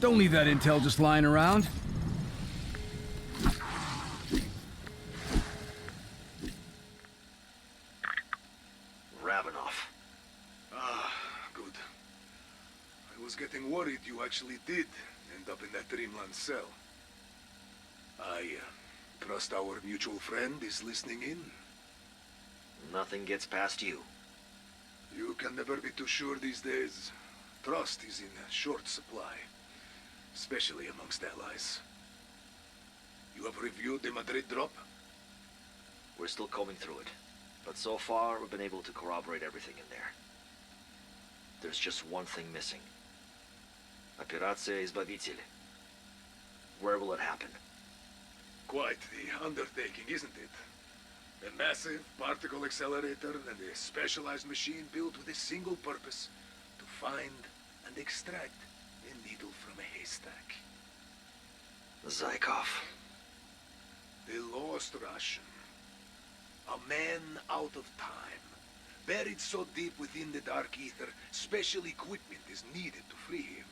Don't leave that intel just lying around. Good. I was getting worried you actually did end up in that Dreamland cell. I trust our mutual friend is listening in. Nothing gets past you. You can never be too sure these days. Trust is in short supply, especially amongst allies. You have reviewed the Madrid drop? We're still combing through it, but so far we've been able to corroborate everything in there. There's just one thing missing. Операция Избавитель. Where will it happen? Quite the undertaking, isn't it? A massive particle accelerator and a specialized machine built with a single purpose: to find and extract a needle from a haystack. Zykov. The lost Russian. A man out of time. Buried so deep within the dark ether, special equipment is needed to free him.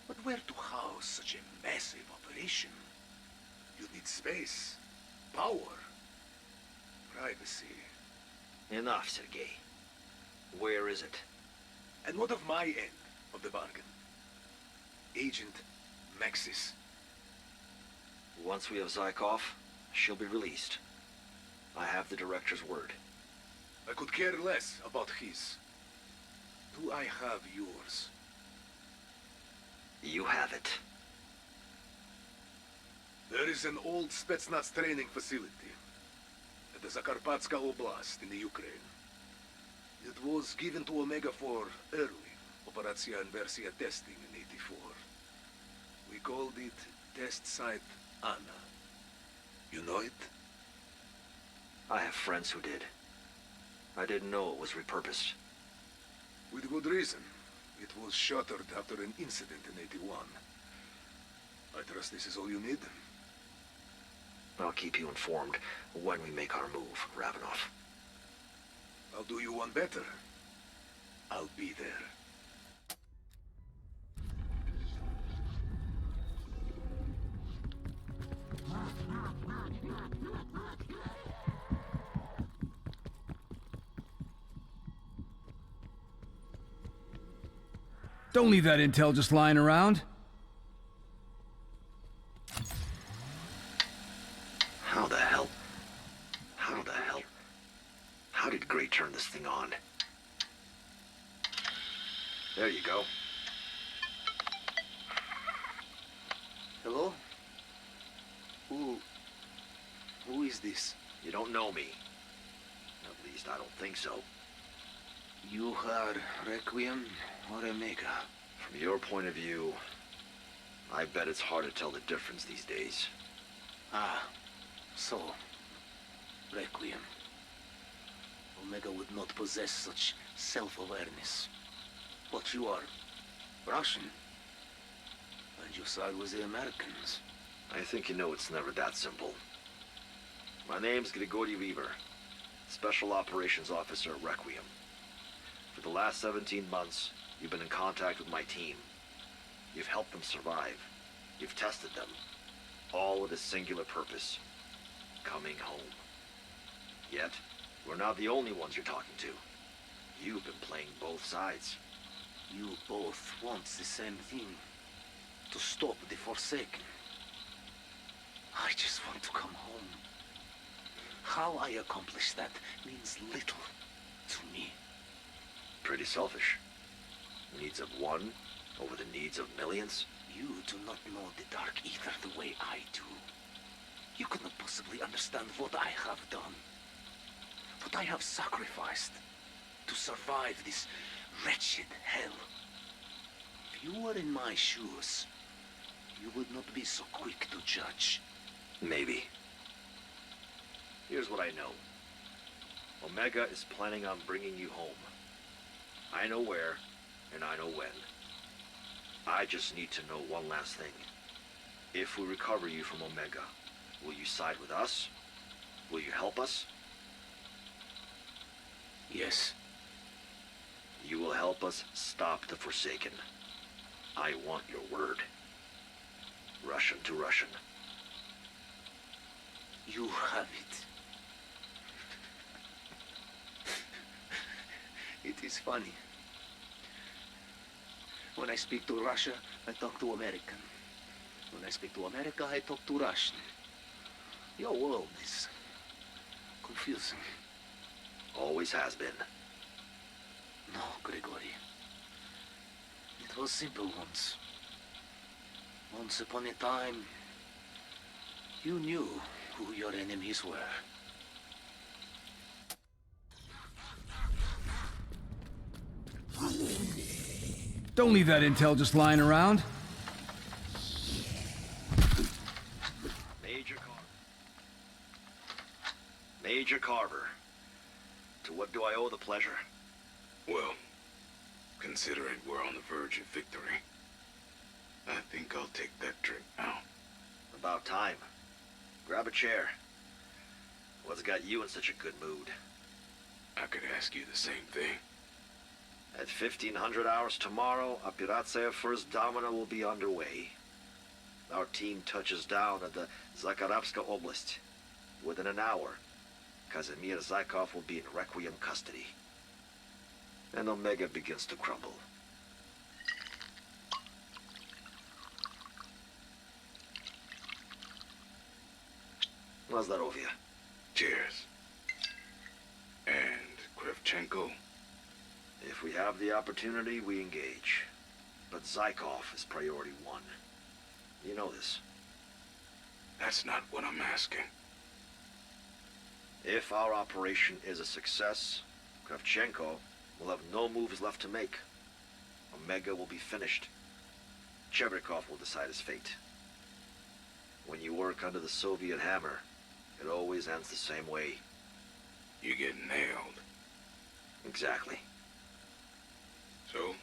But where to house such a massive operation? You need space, power, privacy. Enough, Sergei. Where is it? And what of my end of the bargain? Agent Maxis. Once we have Zykov, she'll be released. I have the director's word. I could care less about his. Do I have yours? You have it. There is an old Spetsnaz training facility at the Zakarpatska Oblast in the Ukraine. It was given to Omega for early Operacja Inversia testing in '84. We called it Test Site Anna. You know it? I have friends who did. I didn't know it was repurposed. With good reason. It was shuttered after an incident in '81. I trust this is all you need? I'll keep you informed when we make our move, Ravenov. I'll do you one better. I'll be there. Don't leave that intel just lying around. How the hell? How the hell? How did Gray turn this thing on? There you go. Hello? Who is this? You don't know me. At least I don't think so. You are Requiem or Omega? From your point of view, I bet it's hard to tell the difference these days. Ah, so, Requiem. Omega would not possess such self-awareness. But you are Russian, and you side with the Americans. I think you know it's never that simple. My name's Grigory Weaver, Special Operations Officer at Requiem. For the last 17 months, you've been in contact with my team. You've helped them survive. You've tested them. All with a singular purpose: coming home. Yet, we're not the only ones you're talking to. You've been playing both sides. You both want the same thing. To stop the Forsaken. I just want to come home. How I accomplish that means little to me. Pretty selfish. Needs of one over the needs of millions? You do not know the Dark Ether the way I do. You could not possibly understand what I have done. What I have sacrificed to survive this wretched hell. If you were in my shoes, you would not be so quick to judge. Maybe. Here's what I know. Omega is planning on bringing you home. I know where, and I know when. I just need to know one last thing. If we recover you from Omega, will you side with us? Will you help us? Yes. You will help us stop the Forsaken. I want your word. Russian to Russian. You have it. It is funny. When I speak to Russia, I talk to American. When I speak to America, I talk to Russian. Your world is confusing. Always has been. No, Grigory. It was simple once. Once upon a time, you knew who your enemies were. Don't leave that intel just lying around. Major Carver. To what do I owe the pleasure? Well, considering we're on the verge of victory, I think I'll take that drink now. About time. Grab a chair. What's got you in such a good mood? I could ask you the same thing. At 1500 hours tomorrow, Operacja First Domina will be underway. Our team touches down at the Zakarpatska Oblast. Within an hour, Kazimir Zykov will be in Requiem custody. And Omega begins to crumble. Nazdarovia. Cheers. And Kravchenko? If we have the opportunity, we engage. But Zykov is priority one. You know this. That's not what I'm asking. If our operation is a success, Kravchenko will have no moves left to make. Omega will be finished. Chebrikov will decide his fate. When you work under the Soviet hammer, it always ends the same way. You get nailed. Exactly. So,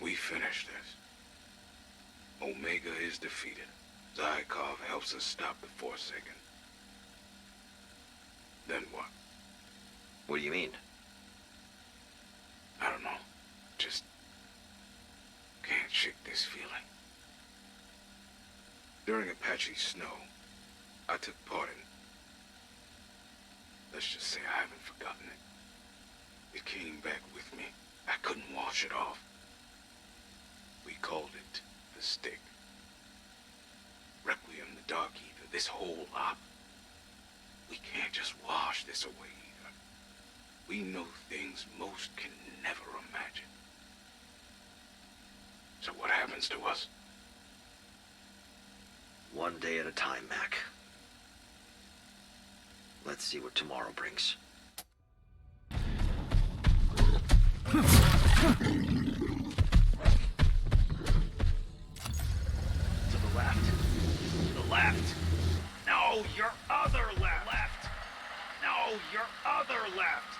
we finish this. Omega is defeated. Zykov helps us stop the Forsaken. Then what? What do you mean? I don't know. Just can't shake this feeling. During Apache Snow, I took part in. Let's just say I haven't forgotten it. It came back with me. I couldn't wash it off. We called it the Stick. Requiem, the Dark Ether, this whole op. We can't just wash this away either. We know things most can never imagine. So what happens to us? One day at a time, Mac. Let's see what tomorrow brings. To the left. To the left. No, your other left. Left. No, your other left.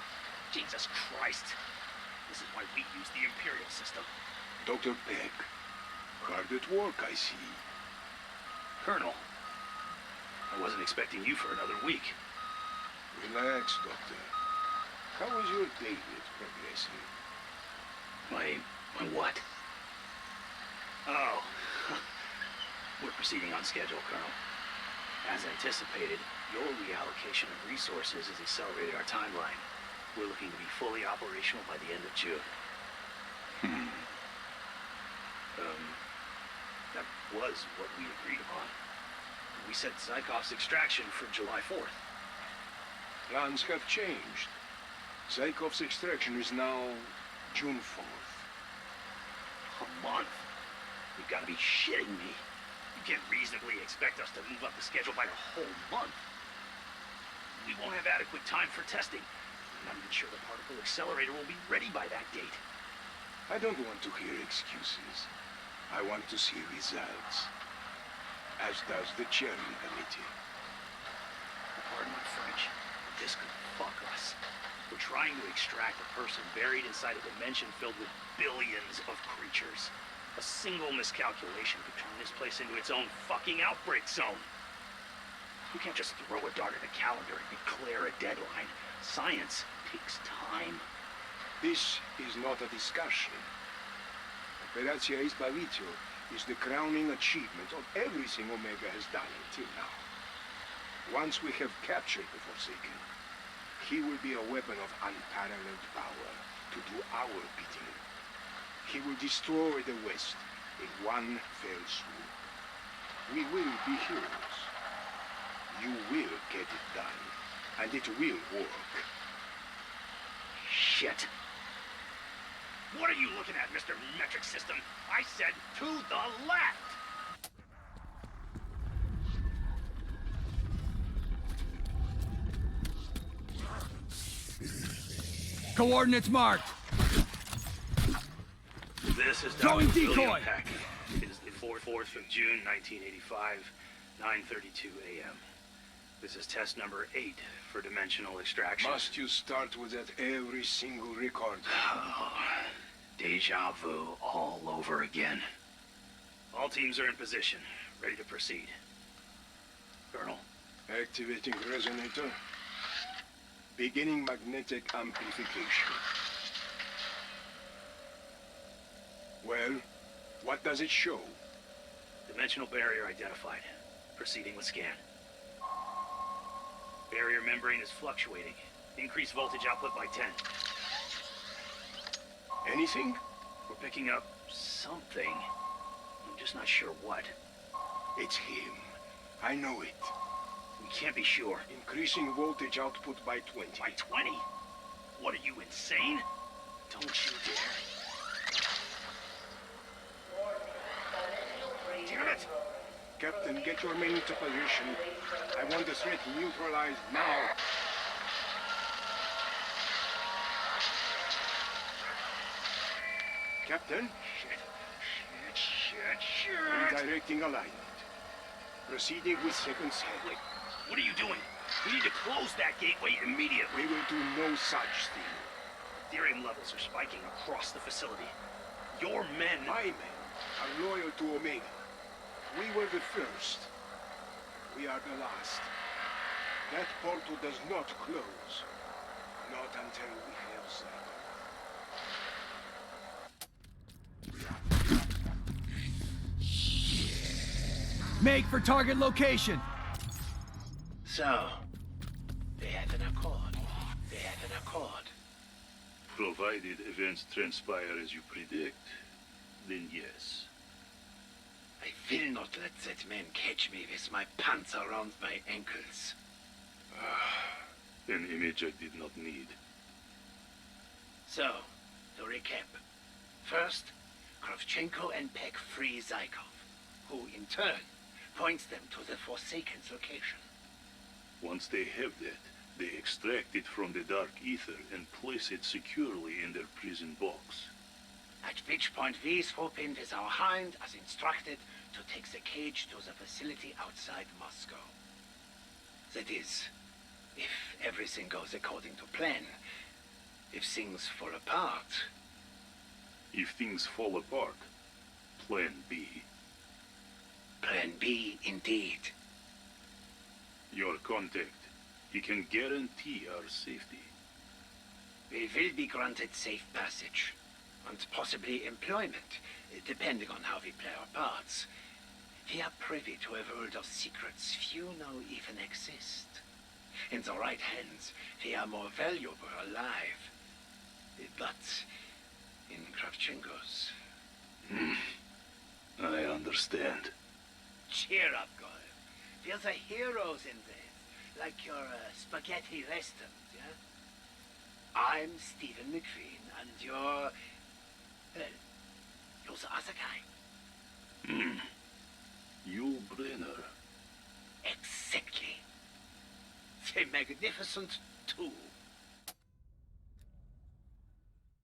Jesus Christ. This is why we use the Imperial system. Dr. Peck, hard at work, I see. Colonel, I wasn't expecting you for another week. Relax, Doctor. How is your David progressing? My what? Oh. We're proceeding on schedule, Colonel. As anticipated, your reallocation of resources has accelerated our timeline. We're looking to be fully operational by the end of June. That was what we agreed upon. We set Zykov's extraction for July 4th. Plans have changed. Zykov's extraction is now June 4th. A month? You've got to be shitting me. You can't reasonably expect us to move up the schedule by a whole month. We won't have adequate time for testing. I'm not even sure the particle accelerator will be ready by that date. I don't want to hear excuses. I want to see results. As does the chairman committee. Pardon my French. This could fuck us. We're trying to extract a person buried inside a dimension filled with billions of creatures. A single miscalculation could turn this place into its own fucking outbreak zone. You can't just throw a dart at a calendar and declare a deadline. Science takes time. This is not a discussion. Operatia Izbavitio is the crowning achievement of everything Omega has done until now. Once we have captured the Forsaken, he will be a weapon of unparalleled power to do our bidding. He will destroy the West in one fell swoop. We will be heroes. You will get it done, and it will work. Shit. What are you looking at, Mr. Metric System? I said to the left! Coordinates marked. This is Throwing Dr. decoy. William Peck. It is the 4th of June, 1985, 9:32 a.m. This is test number 8 for dimensional extraction. Must you start with that every single record? Oh, deja vu all over again. All teams are in position, ready to proceed. Colonel, Activating resonator. Beginning magnetic amplification. Well, what does it show? dimensional barrier identified. Proceeding with scan. Barrier membrane is fluctuating. Increase voltage output by 10. Anything? We're picking up something. I'm just not sure what. It's him. I know it. We can't be sure. Increasing voltage output by 20. By 20? What are you, insane? Don't you dare. Damn it! Captain, get your men into position. I want the threat neutralized now. Captain? Shit. Redirecting alignment. Proceeding with second set. Wait, what are you doing? We need to close that gateway immediately. We will do no such thing. Therium levels are spiking across the facility. Your men... My men are loyal to Omega. We were the first. We are the last. That portal does not close. Not until we have Zakarpatska. Make for target location. So, they had an accord. Provided events transpire as you predict, then yes. I will not let that man catch me with my pants around my ankles. An image I did not need. So, to recap. First, Kravchenko and Peck free Zykov, who in turn points them to the Forsaken's location. Once they have that, they extract it from the dark ether and place it securely in their prison box. At which point we swoop in with our hind as instructed to take the cage to the facility outside Moscow. That is, if everything goes according to plan. If things fall apart... If things fall apart, Plan B. Plan B, indeed. Your contact. He can guarantee our safety. We will be granted safe passage, and possibly employment, depending on how we play our parts. We are privy to a world of secrets few know even exist. In the right hands, we are more valuable alive. But in Kravchenko's... I understand. Cheer up, Goy. We're the heroes in this. Like your spaghetti restaurant, yeah? I'm Stephen McQueen, and you're... Well, you're the other guy. Yul Brenner. Exactly. The magnificent two.